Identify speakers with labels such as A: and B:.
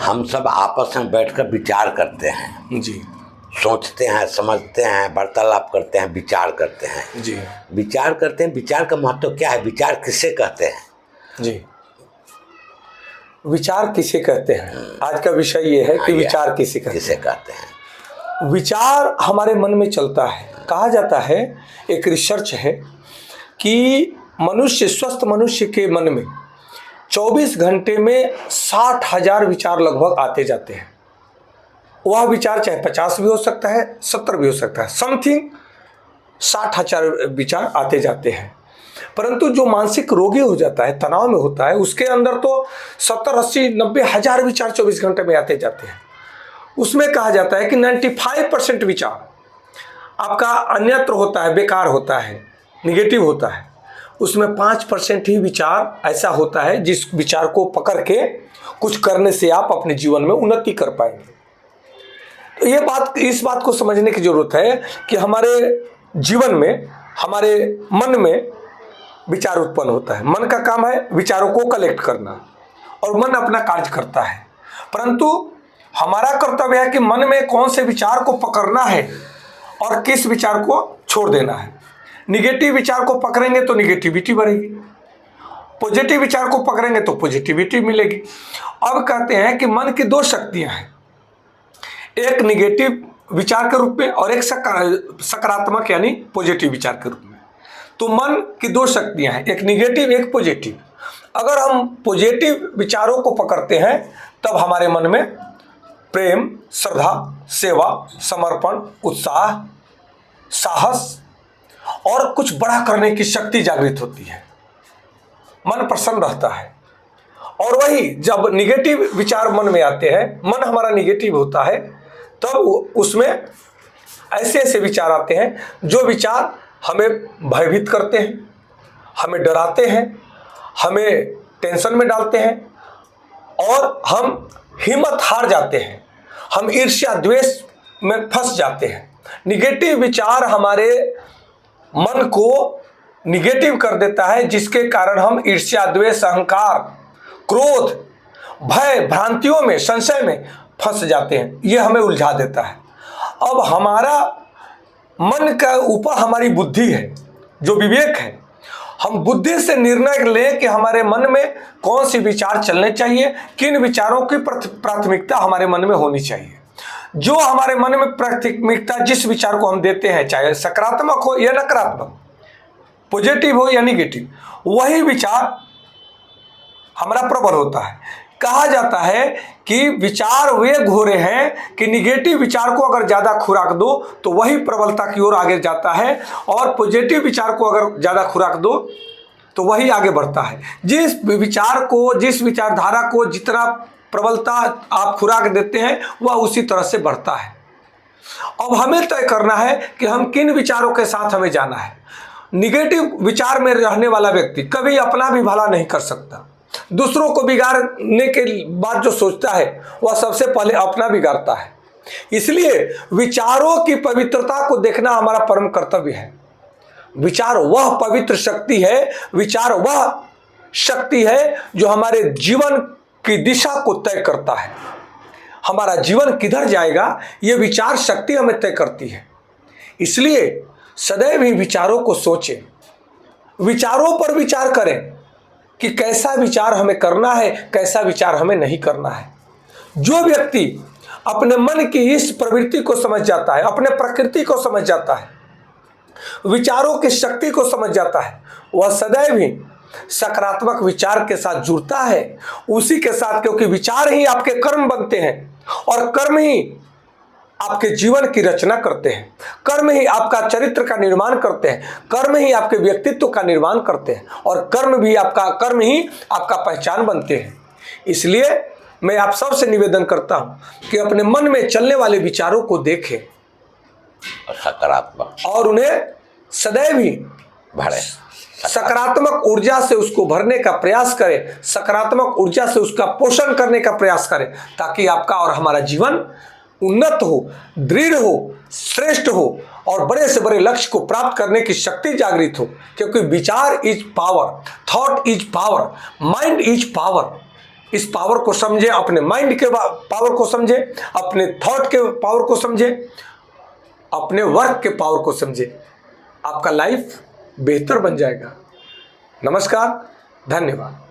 A: हम सब आपस में बैठकर विचार करते हैं
B: जी
A: सोचते हैं, समझते हैं, वार्तालाप करते हैं, विचार करते हैं
B: जी
A: विचार करते हैं। विचार का महत्व क्या है? विचार किसे कहते हैं?
B: जी विचार किसे कहते हैं, आज का विषय ये है कि विचार किसे
A: कहते हैं।
B: विचार हमारे मन में चलता है। कहा जाता है, एक रिसर्च है कि स्वस्थ मनुष्य के मन में 24 घंटे में 60,000 विचार लगभग आते जाते हैं। वह विचार चाहे 50 भी हो सकता है, 70 भी हो सकता है, समथिंग 60,000 विचार आते जाते हैं। परंतु जो मानसिक रोगी हो जाता है, तनाव में होता है, उसके अंदर तो 70, 80, 90 हजार विचार 24 घंटे में आते जाते हैं। उसमें कहा जाता है कि 95% विचार आपका अन्यत्र होता है, बेकार होता है, निगेटिव होता है। उसमें 5% ही विचार ऐसा होता है जिस विचार को पकड़ के कुछ करने से आप अपने जीवन में उन्नति कर पाएंगे। तो इस बात को समझने की जरूरत है कि हमारे जीवन में, हमारे मन में विचार उत्पन्न होता है। मन का काम है विचारों को कलेक्ट करना और मन अपना कार्य करता है। परंतु हमारा कर्तव्य है कि मन में कौन से विचार को पकड़ना है और किस विचार को छोड़ देना है। निगेटिव विचार को पकड़ेंगे तो निगेटिविटी बढ़ेगी, पॉजिटिव विचार को पकड़ेंगे तो पॉजिटिविटी मिलेगी। अब कहते हैं कि मन की दो शक्तियां हैं, एक निगेटिव विचार के रूप में और एक सकारात्मक यानी पॉजिटिव विचार के रूप में। तो मन की दो शक्तियां हैं, एक निगेटिव एक पॉजिटिव। अगर हम पॉजिटिव विचारों को पकड़ते हैं तब हमारे मन में प्रेम, श्रद्धा, सेवा, समर्पण, उत्साह, साहस और कुछ बड़ा करने की शक्ति जागृत होती है। मन प्रसन्न रहता है। और वही जब निगेटिव विचार मन में आते हैं, मन हमारा निगेटिव होता है, तब उसमें ऐसे ऐसे विचार आते हैं जो विचार हमें भयभीत करते हैं, हमें डराते हैं, हमें टेंशन में डालते हैं और हम हिम्मत हार जाते हैं, हम ईर्ष्या द्वेष में फंस जाते हैं। निगेटिव विचार हमारे मन को निगेटिव कर देता है, जिसके कारण हम ईर्ष्या द्वेष, अहंकार, क्रोध, भय, भ्रांतियों में, संशय में फंस जाते हैं। ये हमें उलझा देता है। अब हमारा मन का ऊपर हमारी बुद्धि है, जो विवेक है। हम बुद्धि से निर्णय लें कि हमारे मन में कौन सी विचार चलने चाहिए, किन विचारों की प्राथमिकता हमारे मन में होनी चाहिए। जो हमारे मन में प्राथमिकता, जिस विचार को हम देते हैं, चाहे सकारात्मक हो या नकारात्मक, पॉजिटिव हो या निगेटिव, वही विचार हमारा प्रबल होता है। कहा जाता है कि विचार वे घोड़े हैं कि निगेटिव विचार को अगर ज़्यादा खुराक दो तो वही प्रबलता की ओर आगे जाता है, और पॉजिटिव विचार को अगर ज़्यादा खुराक दो तो वही आगे बढ़ता है। जिस विचार को, जिस विचारधारा को जितना प्रबलता आप खुराक देते हैं, वह उसी तरह से बढ़ता है। अब हमें तय करना है कि हम किन विचारों के साथ हमें जाना है। निगेटिव विचार में रहने वाला व्यक्ति कभी अपना भी भला नहीं कर सकता। दूसरों को बिगाड़ने के बाद जो सोचता है वह सबसे पहले अपना बिगाड़ता है। इसलिए विचारों की पवित्रता को देखना हमारा परम कर्तव्य है। विचार वह पवित्र शक्ति है, विचार वह शक्ति है जो हमारे जीवन की दिशा को तय करता है। हमारा जीवन किधर जाएगा, यह विचार शक्ति हमें तय करती है। इसलिए सदैव ही विचारों को सोचें, विचारों पर विचार करें कि कैसा विचार हमें करना है, कैसा विचार हमें नहीं करना है। जो व्यक्ति अपने मन की इस प्रवृत्ति को समझ जाता है, अपने प्रकृति को समझ जाता है, विचारों की शक्ति को समझ जाता है, वह सदैव ही सकारात्मक विचार के साथ जुड़ता है, उसी के साथ, क्योंकि विचार ही आपके कर्म बनते हैं और कर्म ही आपके जीवन की रचना करते हैं, कर्म ही आपका चरित्र का निर्माण करते हैं, कर्म ही आपके व्यक्तित्व का निर्माण करते हैं और कर्म ही आपका पहचान बनते हैं। इसलिए मैं आप सबसे निवेदन करता हूं कि अपने मन में चलने वाले विचारों को देखें
A: सकारात्मक
B: और उन्हें सदैव ही
A: भरें,
B: सकारात्मक ऊर्जा से उसको भरने का प्रयास करें, सकारात्मक ऊर्जा से उसका पोषण करने का प्रयास करें, ताकि आपका और हमारा जीवन उन्नत हो, दृढ़ हो, श्रेष्ठ हो और बड़े से बड़े लक्ष्य को प्राप्त करने की शक्ति जागृत हो। क्योंकि विचार is power, thought is power, mind is power. इस पावर को समझे, अपने माइंड के पावर को समझे, अपने थॉट के पावर को समझे, अपने वर्क के पावर को समझे, आपका लाइफ बेहतर बन जाएगा। नमस्कार, धन्यवाद।